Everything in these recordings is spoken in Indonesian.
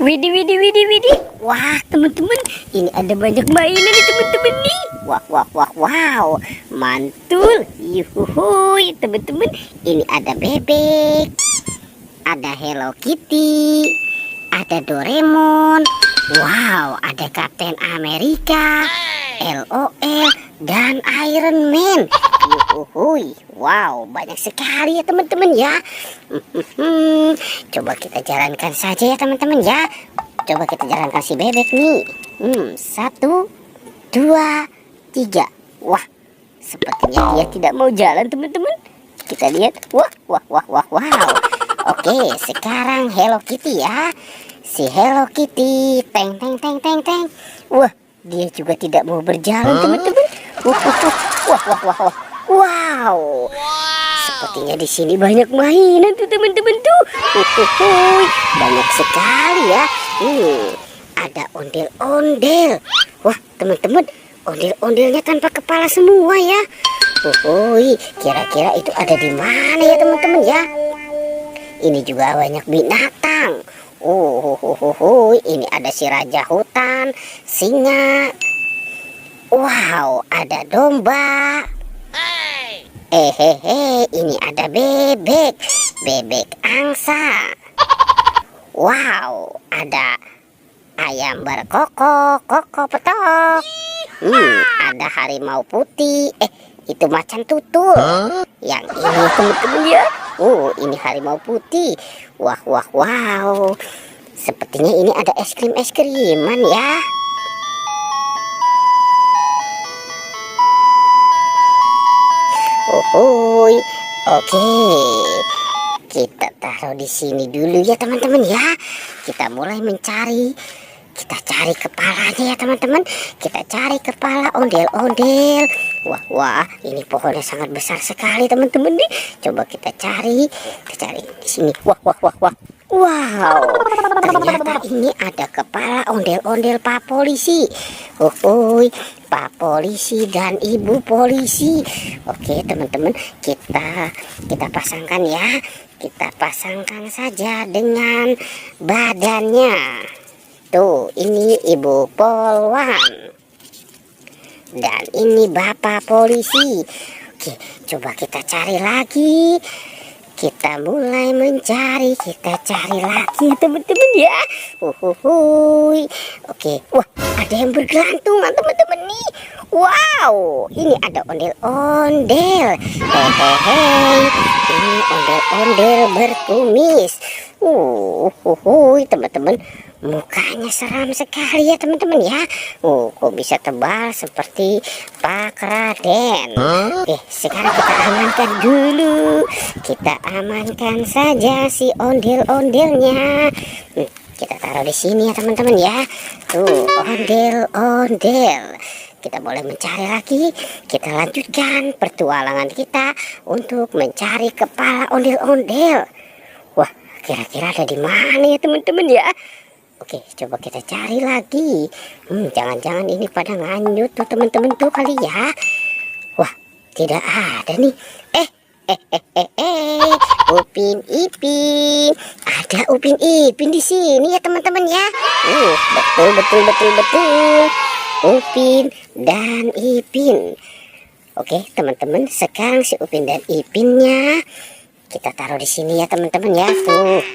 Widih, widih, widih, widih. Wah, teman-teman, ini ada banyak mainan nih teman-teman nih. Wah, wah, wah, wow. Mantul. Yuhuhuy, teman-teman. Ini ada bebek. Ada Hello Kitty. Ada Doraemon. Wow, ada Kapten Amerika, LOL, dan Iron Man. Yuhuhuy. Wow, banyak sekali ya teman-teman ya. Coba kita jalankan saja ya teman-teman ya. Coba kita jalankan si bebek nih. 1, 2, 3. Wah, sepertinya dia tidak mau jalan teman-teman. Kita lihat. Wah, wah, wah, wah, wow. Oke, sekarang Hello Kitty ya. Si Hello Kitty, teng teng teng teng teng. Wah, dia juga tidak mau berjalan teman-teman. Wah, wah, wah, wah, wah. Wow. Sepertinya di sini banyak mainan tuh teman-teman tuh. Banyak sekali ya. Ada ondel-ondel. Wah, teman-teman, ondel-ondelnya tanpa kepala semua ya. Kira-kira itu ada di mana ya teman-teman ya? Ini juga banyak binatang. Ini ada si raja hutan, singa. Wow, ada domba. Ini ada bebek, bebek angsa. Wow, ada ayam berkokok, koko petok. Ada harimau putih. Itu macan tutul. Yang ini teman-teman ya. Ini harimau putih. Wah, wah, wow. Sepertinya ini ada es krim-es-kriman ya. Oke. Kita taruh di sini dulu ya teman-teman ya. Kita mulai mencari. Kita cari kepalanya ya teman-teman. Kita cari kepala ondel-ondel. Wah, wah, ini pohonnya sangat besar sekali teman-teman nih. Coba kita cari di sini. Wah, wah, wah, wah. Wow, ternyata ini ada kepala ondel-ondel Pak Polisi. Pak Polisi dan Ibu Polisi. Oke teman-teman, kita pasangkan ya. Kita pasangkan saja dengan badannya. Tuh, ini Ibu Polwan. Dan ini Bapak Polisi. Oke, coba kita cari lagi. Kita mulai mencari, kita cari lagi teman-teman ya. Oke, wah, ada yang bergelantungan teman-teman nih. Wow, ini ada ondel-ondel. Ini ondel-ondel berkumis. Teman-teman, mukanya seram sekali ya teman-teman ya. Kok bisa tebal seperti Pak Raden. Oke, sekarang kita amankan dulu. Kita amankan saja si ondel-ondelnya. Kita taruh di sini ya teman-teman ya. Tuh, ondel-ondel. Kita boleh mencari lagi. Kita lanjutkan petualangan kita untuk mencari kepala ondel-ondel. Wah, kira-kira ada di mana ya teman-teman ya? Oke, coba kita cari lagi. Jangan-jangan ini pada nganyut tuh teman-teman tuh kali ya. Wah, tidak ada nih. Upin Ipin. Ada Upin Ipin di sini ya teman-teman ya. Betul. Upin dan Ipin. Oke, teman-teman, sekarang si Upin dan Ipinnya kita taruh di sini ya teman-teman ya.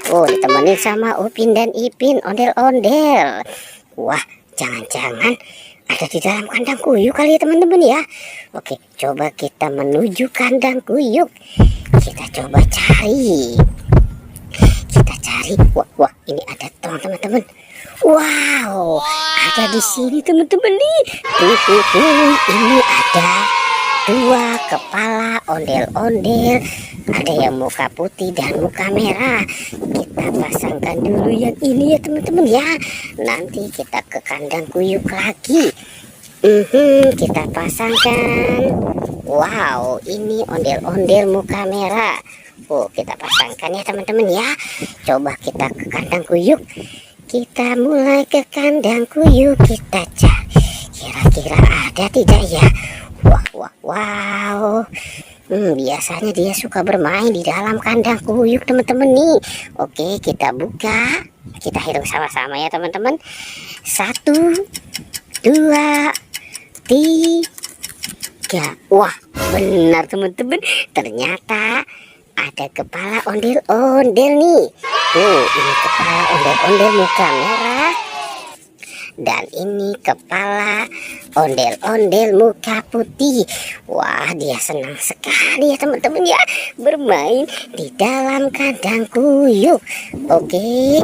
Tuh, ditemenin sama Upin dan Ipin ondel-ondel. Wah, jangan-jangan ada di dalam kandang kuyuk kali ya teman-teman ya. Oke, coba kita menuju kandang kuyuk. Kita coba cari. Kita cari. Wah, ini ada tong teman-teman. Wow, ada di sini teman-teman nih. Ini ada 2 kepala ondel-ondel. Ada yang muka putih dan muka merah. Kita pasangkan dulu yang ini ya teman-teman ya. Nanti kita ke kandang kuyuk lagi. Kita pasangkan. Wow, ini ondel-ondel muka merah. Kita pasangkan ya teman-teman ya. Coba kita ke kandang kuyuk. Kita mulai ke kandang kuyuk. Kita cari. Kira-kira ada tidak ya? Wow. Biasanya dia suka bermain di dalam kandang kuyuk teman-teman nih. Oke, kita buka. Kita hitung sama-sama ya teman-teman. 1, 2, 3. Wah, benar teman-teman. Ternyata ada kepala ondel-ondel nih. Tuh, ini kepala ondel-ondel muka merah. Dan ini kepala ondel-ondel muka putih. Wah, dia senang sekali ya teman-teman ya, bermain di dalam kandang kuyuk. Oke.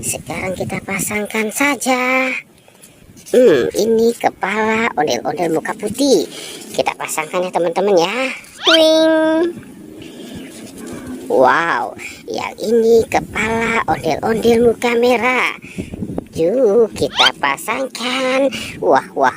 Sekarang kita pasangkan saja. Ini kepala ondel-ondel muka putih. Kita pasangkan ya teman-teman ya. Wing. Wow, yang ini kepala ondel-ondel muka merah. Yuk kita pasangkan. Wah.